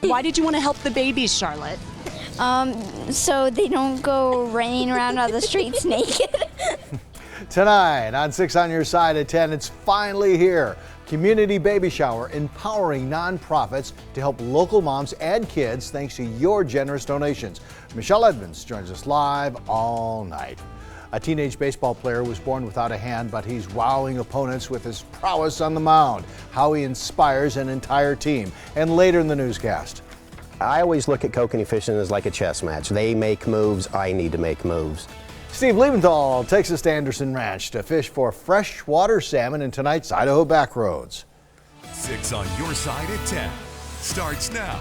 Why did you want to help the babies, Charlotte? So they don't go running around on the streets naked. Tonight on 6 on Your Side at 10, it's finally here. Community Baby Shower, empowering nonprofits to help local moms and kids thanks to your generous donations. Michelle Edmonds joins us live all night. A teenage baseball player was born without a hand, but he's wowing opponents with his prowess on the mound. How he inspires an entire team. And later in the newscast. I always look at kokanee fishing as like a chess match. They make moves, I need to make moves. Steve Liebenthal takes us to Anderson Ranch to fish for freshwater salmon in tonight's Idaho Backroads. 6 on Your Side at 10 starts now.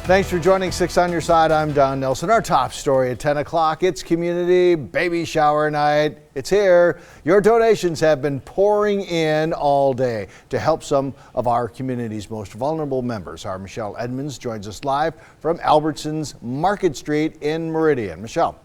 Thanks for joining 6 on Your Side. I'm Don Nelson. Our top story at 10 o'clock. It's Community Baby Shower Night. It's here. Your donations have been pouring in all day to help some of our community's most vulnerable members. Our Michelle Edmonds joins us live from Albertsons Market Street in Meridian. Michelle.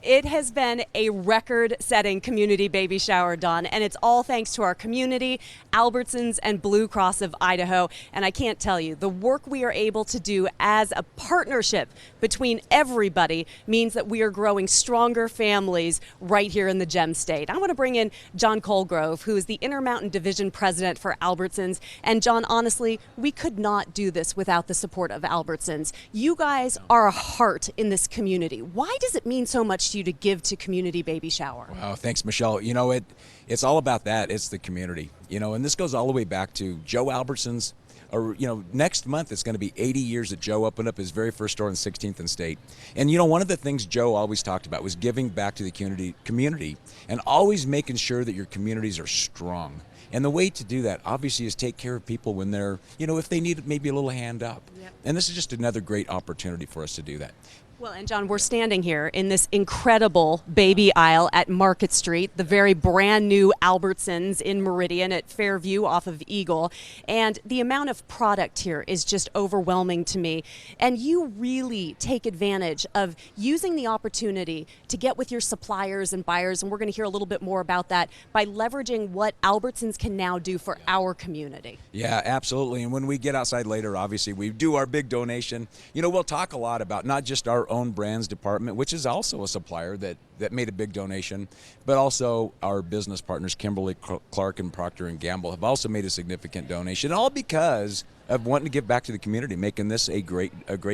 It has been a record-setting community baby shower, Don, and it's all thanks to our community, Albertsons, and Blue Cross of Idaho. And I can't tell you, the work we are able to do as a partnership between everybody means that we are growing stronger families right here in the Gem State. I want to bring in John Colgrove, who is the Intermountain Division President for Albertsons. And John, honestly, we could not do this without the support of Albertsons. You guys are a heart in this community. Why does it mean so much to you to give to Community Baby Shower? Wow, thanks, Michelle. You know, it's all about that. It's the community. You know, and this goes all the way back to Joe Albertsons. Or, you know, next month it's going to be 80 years that Joe opened up his very first store on 16th and State. And, you know, one of the things Joe always talked about was giving back to the community and always making sure that your communities are strong. And the way to do that, obviously, is take care of people when they're, you know, if they need maybe a little hand up. Yep. And this is just another great opportunity for us to do that. Well, and John, we're standing here in this incredible baby aisle at Market Street, the very brand new Albertsons in Meridian at Fairview off of Eagle. And the amount of product here is just overwhelming to me. And you really take advantage of using the opportunity to get with your suppliers and buyers. And we're going to hear a little bit more about that by leveraging what Albertsons can now do for our community. Yeah, absolutely. And when we get outside later, obviously, we do our big donation. You know, we'll talk a lot about not just our own brands department, which is also a supplier that made a big donation, but also our business partners, Kimberly Clark and Procter & Gamble, have also made a significant donation, all because of wanting to give back to the community, making this a great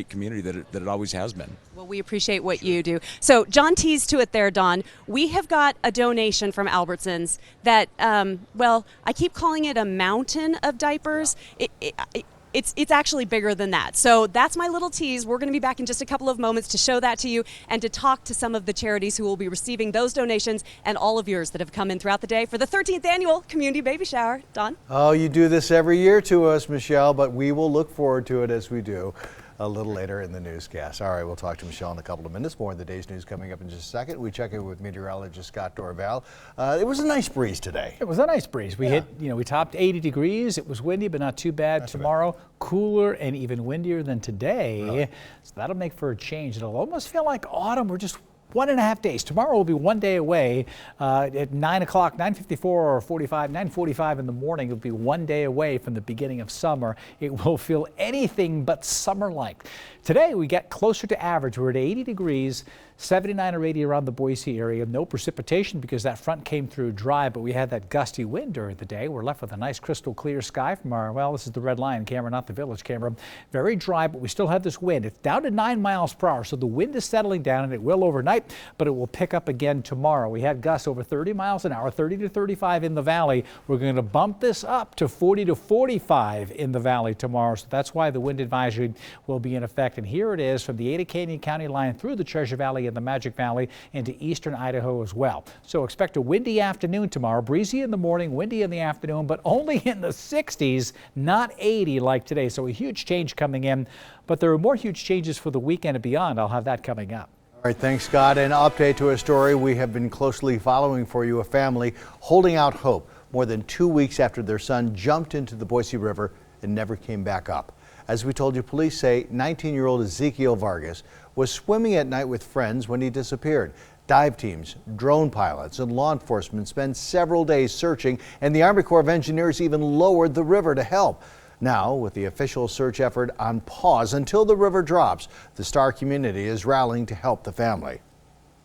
community that it always has been. Well, we appreciate what you do. So John teased to it there, Don. We have got a donation from Albertsons that, well, I keep calling it a mountain of diapers. Yeah. It's actually bigger than that. So that's my little tease. We're going to be back in just a couple of moments to show that to you and to talk to some of the charities who will be receiving those donations and all of yours that have come in throughout the day for the 13th annual Community Baby Shower. Don? Oh, you do this every year to us, Michelle, but we will look forward to it as we do a little later in the newscast. All right, we'll talk to Michelle in a couple of minutes. More of the day's news coming up in just a second. We check in with meteorologist Scott Dorval. It was a nice breeze today. It was a nice breeze. We hit, we topped 80 degrees. It was windy, but not too bad. Tomorrow, cooler and even windier than today. Really? So that'll make for a change. It'll almost feel like autumn. We're just 1.5 days. Tomorrow will be 1 day away at 9 o'clock, 9:54 or 9:45 in the morning. It'll be 1 day away from the beginning of summer. It will feel anything but summer-like. Today we get closer to average. We're at 80 degrees, 79 or 80 around the Boise area. No precipitation because that front came through dry, but we had that gusty wind during the day. We're left with a nice crystal clear sky from our, well, this is the Red Lion camera, not the Village camera. Very dry, but we still have this wind. It's down to 9 miles per hour, so the wind is settling down, and it will overnight, but it will pick up again tomorrow. We had gusts over 30 miles an hour, 30 to 35 in the valley. We're going to bump this up to 40 to 45 in the valley tomorrow, so that's why the wind advisory will be in effect. And here it is from the Ada Canyon County line through the Treasure Valley and the Magic Valley into eastern Idaho as well. So expect a windy afternoon tomorrow, breezy in the morning, windy in the afternoon, but only in the 60s, not 80 like today. So a huge change coming in, but there are more huge changes for the weekend and beyond. I'll have that coming up. All right, thanks, Scott. An update to a story we have been closely following for you, a family holding out hope more than 2 weeks after their son jumped into the Boise River and never came back up. As we told you, police say 19-year-old Ezekiel Vargas was swimming at night with friends when he disappeared. Dive teams, drone pilots, and law enforcement spent several days searching, and the Army Corps of Engineers even lowered the river to help. Now, with the official search effort on pause until the river drops, the Star community is rallying to help the family.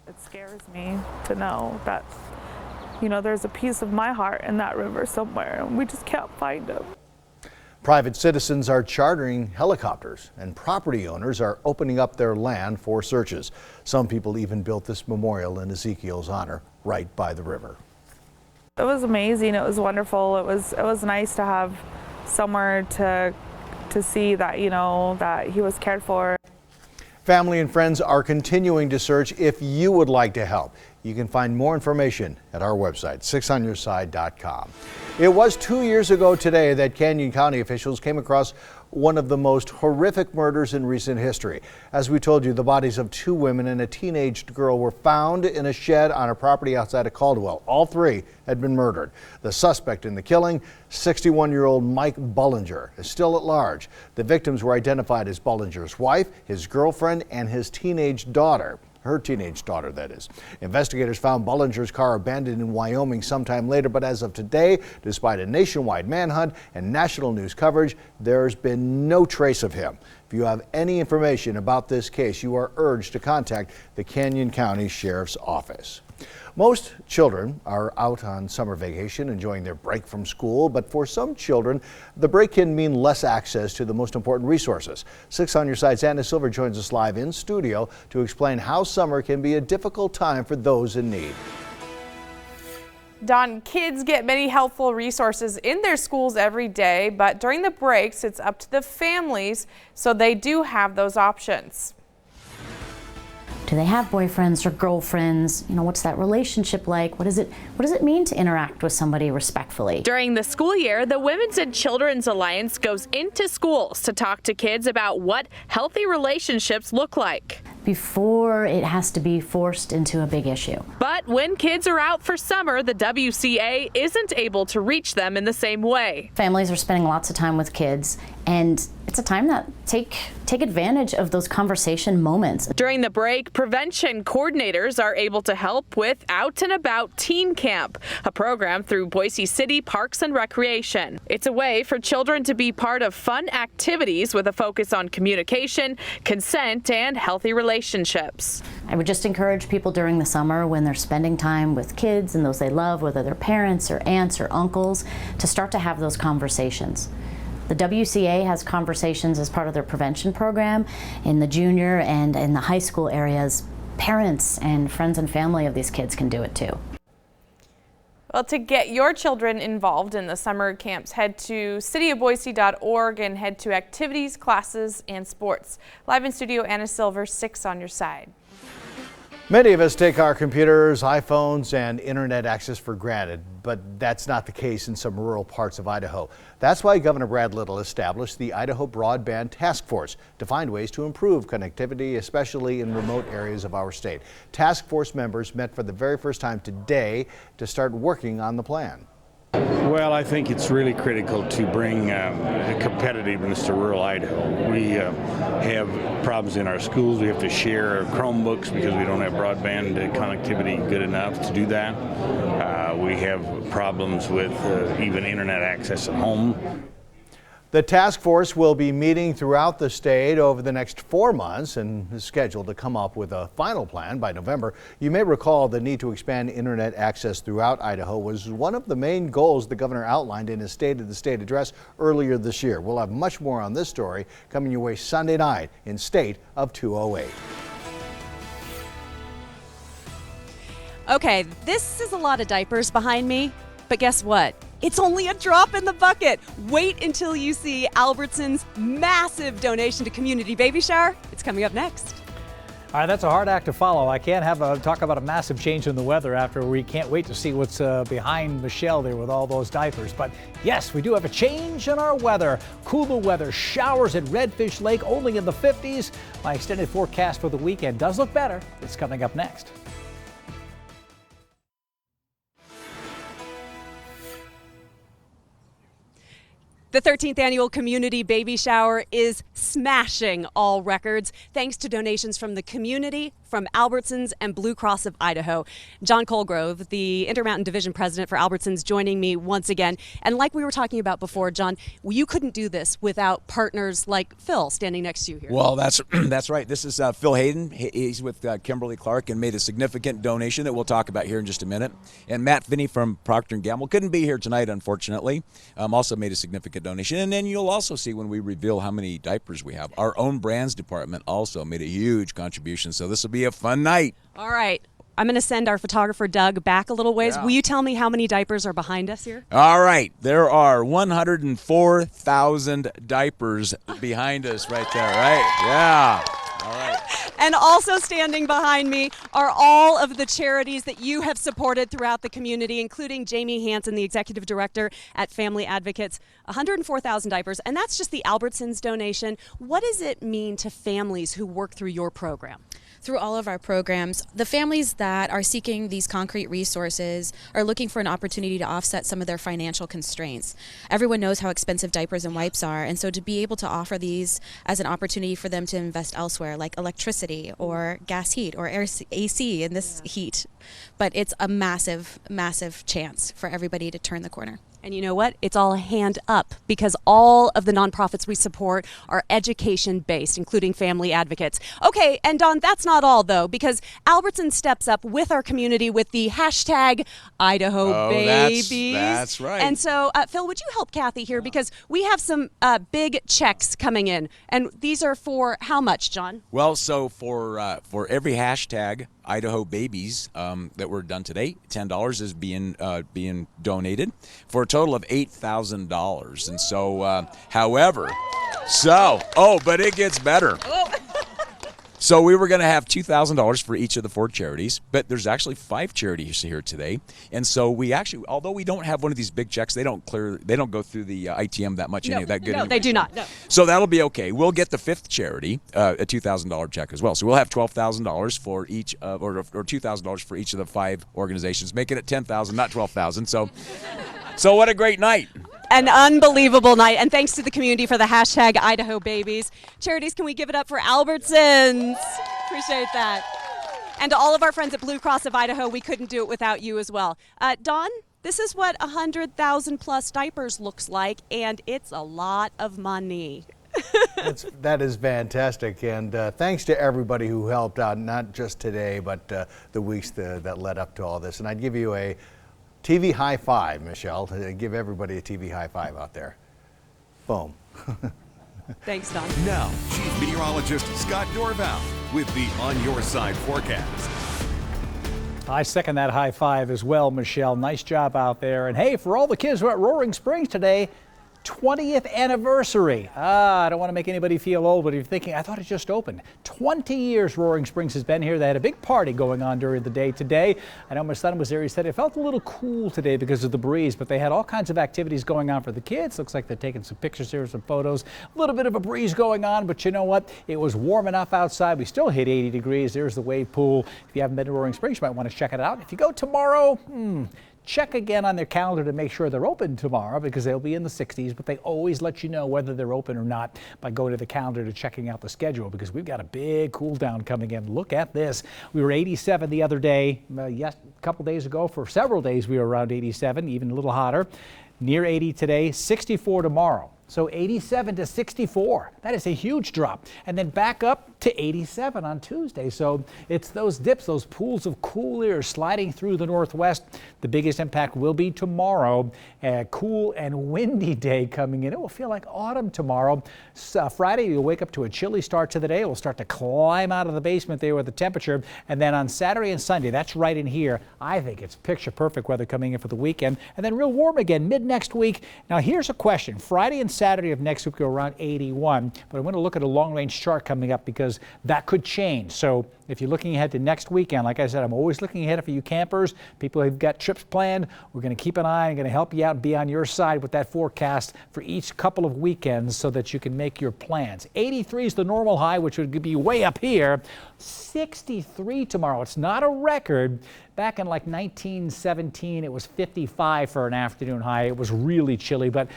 It scares me to know that, there's a piece of my heart in that river somewhere, and we just can't find him. Private citizens are chartering helicopters, and property owners are opening up their land for searches. Some people even built this memorial in Ezekiel's honor right by the river. It was amazing. It was wonderful. It was nice to have somewhere to see that, that he was cared for. Family and friends are continuing to search. If you would like to help, you can find more information at our website, 6onyourside.com. It was 2 years ago today that Canyon County officials came across one of the most horrific murders in recent history. As we told you, the bodies of 2 women and a teenaged girl were found in a shed on a property outside of Caldwell. All 3 had been murdered. The suspect in the killing, 61-year-old Mike Bullinger, is still at large. The victims were identified as Bullinger's wife, his girlfriend, and his teenage daughter. Her teenage daughter, that is. Investigators found Bullinger's car abandoned in Wyoming sometime later, but as of today, despite a nationwide manhunt and national news coverage, there's been no trace of him. If you have any information about this case, you are urged to contact the Canyon County Sheriff's Office. Most children are out on summer vacation enjoying their break from school, but for some children, the break can mean less access to the most important resources. 6 on Your Side's Anna Silver joins us live in studio to explain how summer can be a difficult time for those in need. Don, kids get many helpful resources in their schools every day, but during the breaks, it's up to the families, so they do have those options. Do they have boyfriends or girlfriends? What's that relationship like? What does it mean to interact with somebody respectfully? During the school year, the Women's and Children's Alliance goes into schools to talk to kids about what healthy relationships look like. Before it has to be forced into a big issue. But when kids are out for summer, the WCA isn't able to reach them in the same way. Families are spending lots of time with kids, and it's a time that take advantage of those conversation moments. During the break, prevention coordinators are able to help with Out and About Teen Camp, a program through Boise City Parks and Recreation. It's a way for children to be part of fun activities with a focus on communication, consent, and healthy relationships. I would just encourage people during the summer when they're spending time with kids and those they love, whether they're parents or aunts or uncles, to start to have those conversations. The WCA has conversations as part of their prevention program in the junior and in the high school areas. Parents and friends and family of these kids can do it too. Well, to get your children involved in the summer camps, head to cityofboise.org and head to activities, classes, and sports. Live in studio, Anna Silver, 6 on Your Side. Many of us take our computers, iPhones, and internet access for granted, but that's not the case in some rural parts of Idaho. That's why Governor Brad Little established the Idaho Broadband Task Force to find ways to improve connectivity, especially in remote areas of our state. Task Force members met for the very first time today to start working on the plan. Well, I think it's really critical to bring competitiveness to rural Idaho. We have problems in our schools. We have to share Chromebooks because we don't have broadband connectivity good enough to do that. We have problems with even internet access at home. The task force will be meeting throughout the state over the next 4 months and is scheduled to come up with a final plan by November. You may recall the need to expand internet access throughout Idaho was one of the main goals the governor outlined in his State of the State address earlier this year. We'll have much more on this story coming your way Sunday night in State of 208. Okay, this is a lot of diapers behind me, but guess what? It's only a drop in the bucket. Wait until you see Albertson's massive donation to Community Baby Shower. It's coming up next. All right, that's a hard act to follow. I can't talk about a massive change in the weather after we can't wait to see what's behind Michelle there with all those diapers. But yes, we do have a change in our weather. Cooler weather, showers at Redfish Lake only in the 50s. My extended forecast for the weekend does look better. It's coming up next. The 13th annual Community Baby Shower is smashing all records thanks to donations from the community, from from Albertsons and Blue Cross of Idaho. John Colgrove, the Intermountain Division President for Albertsons, joining me once again. And like we were talking about before, John, you couldn't do this without partners like Phil standing next to you here. Well, that's right. This is Phil Hayden. He's with Kimberly Clark and made a significant donation that we'll talk about here in just a minute. And Matt Finney from Procter & Gamble couldn't be here tonight, unfortunately. Also made a significant donation. And then you'll also see when we reveal how many diapers we have. Our own brands department also made a huge contribution. So this will be a fun night. All right. I'm going to send our photographer, Doug, back a little ways. Yeah. Will you tell me how many diapers are behind us here? All right. There are 104,000 diapers behind us right there, right? Yeah. All right. And also standing behind me are all of the charities that you have supported throughout the community, including Jamie Hansen, the executive director at Family Advocates. 104,000 diapers, and that's just the Albertsons donation. What does it mean to families who work through your program? Through all of our programs, the families that are seeking these concrete resources are looking for an opportunity to offset some of their financial constraints. Everyone knows how expensive diapers and wipes are, and so to be able to offer these as an opportunity for them to invest elsewhere, like electricity or gas heat or AC in this heat. But it's a massive, massive chance for everybody to turn the corner. And you know what? It's all hand up, because all of the nonprofits we support are education-based, including Family Advocates. Okay, and Don, that's not all, though, because Albertson steps up with our community with the hashtag Idaho Babies. That's right. And so, Phil, would you help Kathy here? Because we have some big checks coming in. And these are for how much, John? Well, so for every hashtag Idaho Babies that were done today, $10 is being donated for a total of $8,000. And so, but it gets better. So we were going to have $2,000 for each of the 4 charities, but there's actually 5 charities here today. And so we actually, although we don't have one of these big checks, they don't go through the ITM that much. No, that good. No, anyway. they do not. No. So that'll be okay. We'll get the 5th charity a $2,000 check as well. So we'll have $12,000 for each or $2,000 for each of the 5 organizations, making it $10,000, not $12,000. So what a great night. An unbelievable night, and thanks to the community for the hashtag Idaho Babies. Charities, can we give it up for Albertsons? Appreciate that. And to all of our friends at Blue Cross of Idaho, we couldn't do it without you as well. Dawn, this is what 100,000 plus diapers looks like, and it's a lot of money. That is fantastic, and thanks to everybody who helped out, not just today, but the weeks that led up to all this. And I'd give you a TV high five, Michelle. Give everybody a TV high five out there. Boom. Thanks, Don. Now, Chief Meteorologist Scott Dorval with the On Your Side forecast. I second that high five as well, Michelle. Nice job out there. And hey, for all the kids who are at Roaring Springs today, 20th anniversary. I don't want to make anybody feel old, but if you're thinking, I thought it just opened. 20 years Roaring Springs has been here. They had a big party going on during the day today. I know my son was there. He said it felt a little cool today because of the breeze, but they had all kinds of activities going on for the kids. Looks like they're taking some pictures here, some photos. A little bit of a breeze going on, but you know what? It was warm enough outside. We still hit 80 degrees. There's the wave pool. If you haven't been to Roaring Springs, you might want to check it out. If you go tomorrow, check again on their calendar to make sure they're open tomorrow, because they'll be in the 60s, but they always let you know whether they're open or not by going to the calendar to checking out the schedule, because we've got a big cool down coming in. Look at this. We were 87 the other day. A couple days ago. For several days we were around 87, even a little hotter. Near 80 today, 64 tomorrow. So 87 to 64. That is a huge drop. And then back up to 87 on Tuesday. So it's those dips, those pools of cool air sliding through the northwest. The biggest impact will be tomorrow. A cool and windy day coming in. It will feel like autumn tomorrow. Friday, you'll wake up to a chilly start to the day. It will start to climb out of the basement there with the temperature. And then on Saturday and Sunday, that's right in here. I think it's picture perfect weather coming in for the weekend. And then real warm again mid next week. Now here's a question. Friday and Saturday of next week are around 81, but I'm going to look at a long-range chart coming up because that could change. So if you're looking ahead to next weekend, like I said, I'm always looking ahead for you campers, people who've got trips planned. We're going to keep an eye and going to help you out and be on your side with that forecast for each couple of weekends so that you can make your plans. 83 is the normal high, which would be way up here. 63 tomorrow. It's not a record. Back in like 1917, it was 55 for an afternoon high. It was really chilly, but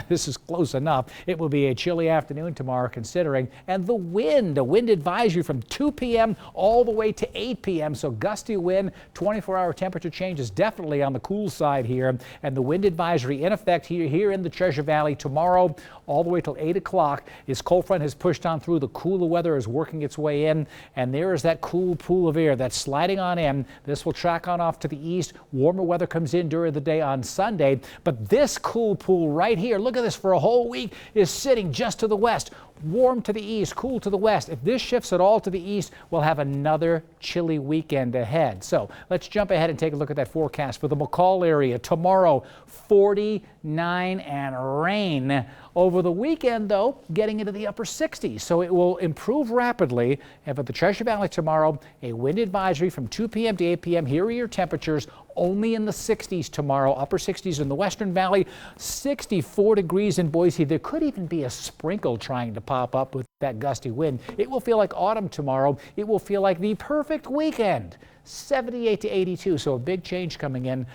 this is close enough. It will be a chilly afternoon tomorrow considering. And the wind, a wind advisory from 2 p.m. all the way to 8 p.m. So gusty wind, 24-hour temperature change is definitely on the cool side here. And the wind advisory in effect here in the Treasure Valley tomorrow all the way till 8 o'clock. This cold front has pushed on through. The cooler weather is working its way in. And there is that cool pool of air that's sliding on in. This will track on off to the east. Warmer weather comes in during the day on Sunday. But this cool pool right here, look at this, for a whole week is sitting just to the west. Warm to the east, cool to the west. If this shifts at all to the east, we'll have another chilly weekend ahead. So let's jump ahead and take a look at that forecast for the McCall area. Tomorrow, 49 and rain. Over the weekend, though, getting into the upper 60s. So it will improve rapidly. And for the Treasure Valley tomorrow, a wind advisory from 2 p.m. to 8 p.m. Here are your temperatures. Only in the 60s tomorrow, upper 60s in the Western Valley, 64 degrees in Boise. There could even be a sprinkle trying to pop up with that gusty wind. It will feel like autumn tomorrow. It will feel like the perfect weekend, 78 to 82. So a big change coming in.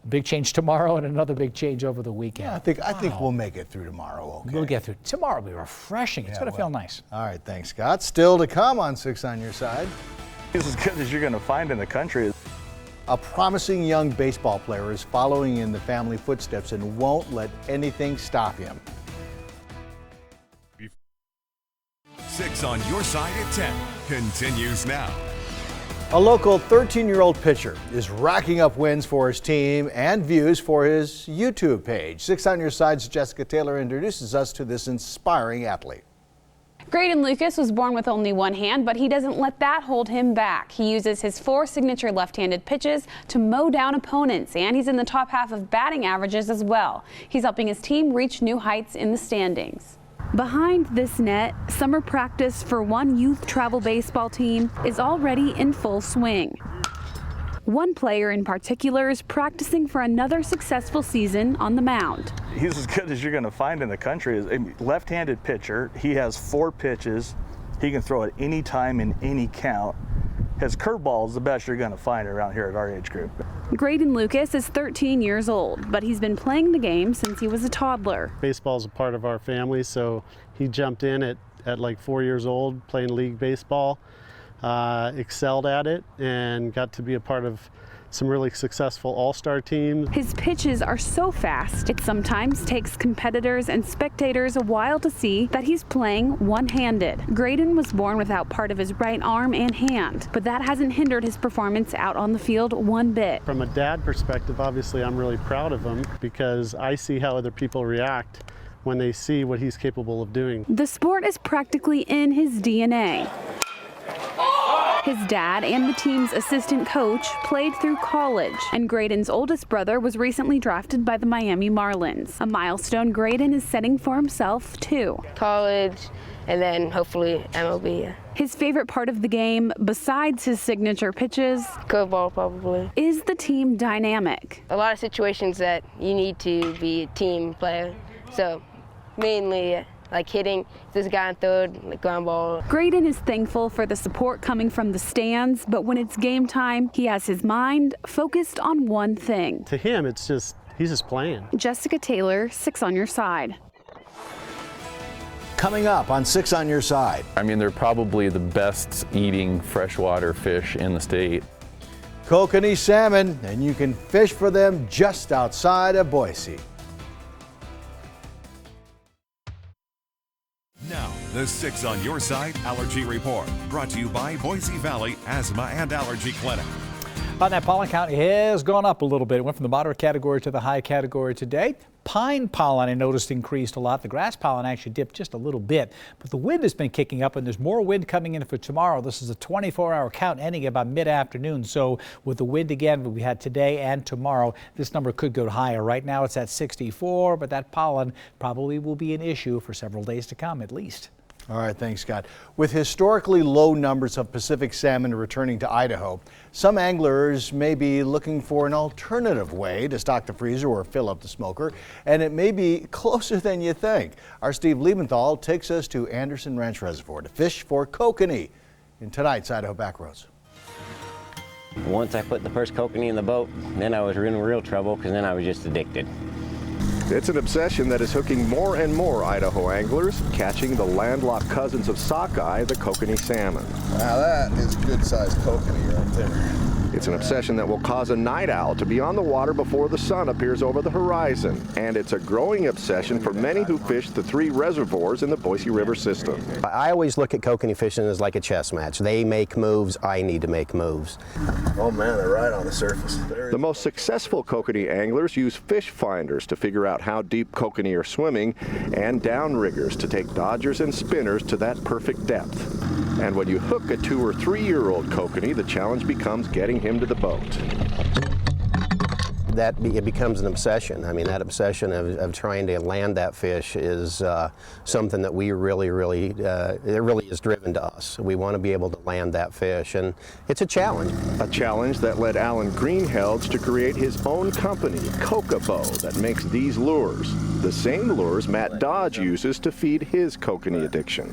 A big change tomorrow and another big change over the weekend. Yeah, I think we'll make it through tomorrow. Okay. We'll get through. Tomorrow will be refreshing. It's going to feel nice. All right, thanks, Scott. Still to come on 6 on Your Side. He's as good as you're going to find in the country. A promising young baseball player is following in the family footsteps and won't let anything stop him. 6 on Your Side at 10 continues now. A local 13-year-old pitcher is racking up wins for his team and views for his YouTube page. 6 on Your Side's Jessica Taylor introduces us to this inspiring athlete. Graydon Lucas was born with only one hand, but he doesn't let that hold him back. He uses his 4 signature left-handed pitches to mow down opponents, and he's in the top half of batting averages as well. He's helping his team reach new heights in the standings. Behind this net, summer practice for one youth travel baseball team is already in full swing. One player in particular is practicing for another successful season on the mound. He's as good as you're going to find in the country. A left-handed pitcher. He has 4 pitches. He can throw at any time in any count. His curveball is the best you're going to find around here at our age group. Graydon Lucas is 13 years old, but he's been playing the game since he was a toddler. Baseball's a part of our family, so he jumped in at like 4 years old playing league baseball. Excelled at it and got to be a part of some really successful all-star teams. His pitches are so fast, it sometimes takes competitors and spectators a while to see that he's playing one-handed. Graydon was born without part of his right arm and hand, but that hasn't hindered his performance out on the field one bit. From a dad perspective, obviously I'm really proud of him because I see how other people react when they see what he's capable of doing. The sport is practically in his DNA. His dad and the team's assistant coach played through college, and Graydon's oldest brother was recently drafted by the Miami Marlins, a milestone Graydon is setting for himself too. College, and then hopefully MLB. His favorite part of the game, besides his signature pitches, curveball probably, is the team dynamic. A lot of situations that you need to be a team player, so mainly like hitting, if there's a guy on third, like ground ball. Graydon is thankful for the support coming from the stands, but when it's game time, he has his mind focused on one thing. To him, it's just, he's just playing. Jessica Taylor, 6 on Your Side. Coming up on 6 on Your Side. I mean, they're probably the best eating freshwater fish in the state. Kokanee salmon, and you can fish for them just outside of Boise. Now, the 6 on Your Side Allergy Report, brought to you by Boise Valley Asthma and Allergy Clinic. That pollen count has gone up a little bit. It went from the moderate category to the high category today. Pine pollen, I noticed, increased a lot. The grass pollen actually dipped just a little bit, but the wind has been kicking up, and there's more wind coming in for tomorrow. This is a 24-hour count ending about mid-afternoon. So with the wind again we had today and tomorrow, this number could go higher. Right now it's at 64, but that pollen probably will be an issue for several days to come at least. All right, thanks, Scott. With historically low numbers of Pacific salmon returning to Idaho, some anglers may be looking for an alternative way to stock the freezer or fill up the smoker, and it may be closer than you think. Our Steve Liebenthal takes us to Anderson Ranch Reservoir to fish for kokanee in tonight's Idaho Backroads. Once I put the first kokanee in the boat, then I was in real trouble because then I was just addicted. It's an obsession that is hooking more and more Idaho anglers, catching the landlocked cousins of sockeye, the kokanee salmon. Now that is a good-sized kokanee right there. It's an obsession that will cause a night owl to be on the water before the sun appears over the horizon. And it's a growing obsession for many who fish the 3 reservoirs in the Boise River system. I always look at kokanee fishing as like a chess match. They make moves, I need to make moves. Oh man, they're right on the surface. The most successful kokanee anglers use fish finders to figure out how deep kokanee are swimming, and downriggers to take dodgers and spinners to that perfect depth. And when you hook a 2 or 3 year-old kokanee, the challenge becomes getting him to the boat. It becomes an obsession. I mean, that obsession of trying to land that fish is something that we really is driven to us. We want to be able to land that fish, and it's a challenge. A challenge that led Alan Greenhelds to create his own company, Kokobo, that makes these lures. The same lures Matt Dodge uses to feed his kokanee addiction.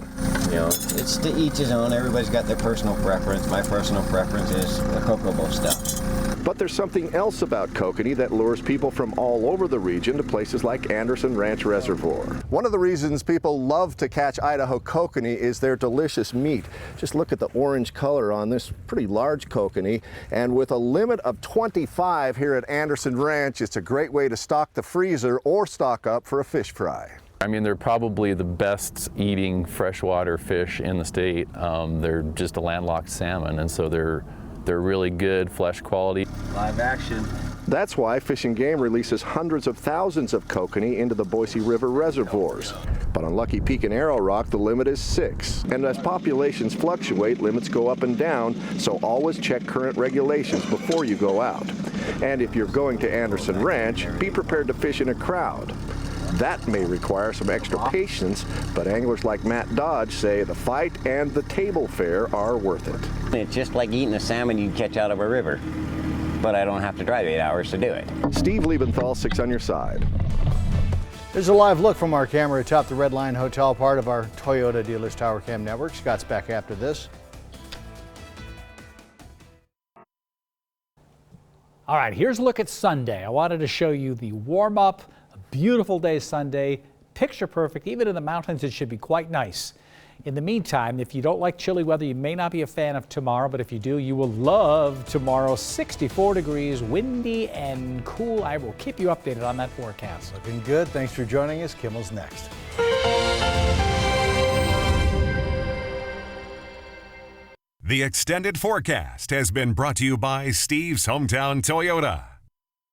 You know, it's to each his own. Everybody's got their personal preference. My personal preference is the Kokobo stuff. But there's something else about kokanee that lures people from all over the region to places like Anderson Ranch Reservoir. One of the reasons people love to catch Idaho kokanee is their delicious meat. Just look at the orange color on this pretty large kokanee, and with a limit of 25 here at Anderson Ranch, it's a great way to stock the freezer or stock up for a fish fry. I mean, they're probably the best eating freshwater fish in the state. They're just a landlocked salmon, and so they're really good flesh quality. Live action. That's why Fish and Game releases hundreds of thousands of kokanee into the Boise River reservoirs. But on Lucky Peak and Arrow Rock, the limit is 6. And as populations fluctuate, limits go up and down, so always check current regulations before you go out. And if you're going to Anderson Ranch, be prepared to fish in a crowd. That may require some extra patience, but anglers like Matt Dodge say the fight and the table fare are worth it. It's just like eating a salmon you'd catch out of a river, but I don't have to drive 8 hours to do it. Steve Liebenthal, 6 on your side. There's a live look from our camera atop the Red Line Hotel, part of our Toyota Dealers Tower Cam network. Scott's back after this. All right, here's a look at Sunday. I wanted to show you the warm-up. Beautiful day Sunday, picture perfect. Even in the mountains, it should be quite nice. In the meantime, if you don't like chilly weather, you may not be a fan of tomorrow, but if you do, you will love tomorrow. 64 degrees, windy and cool. I will keep you updated on that forecast. Looking good. Thanks for joining us. Kimmel's next. The extended forecast has been brought to you by Steve's Hometown Toyota.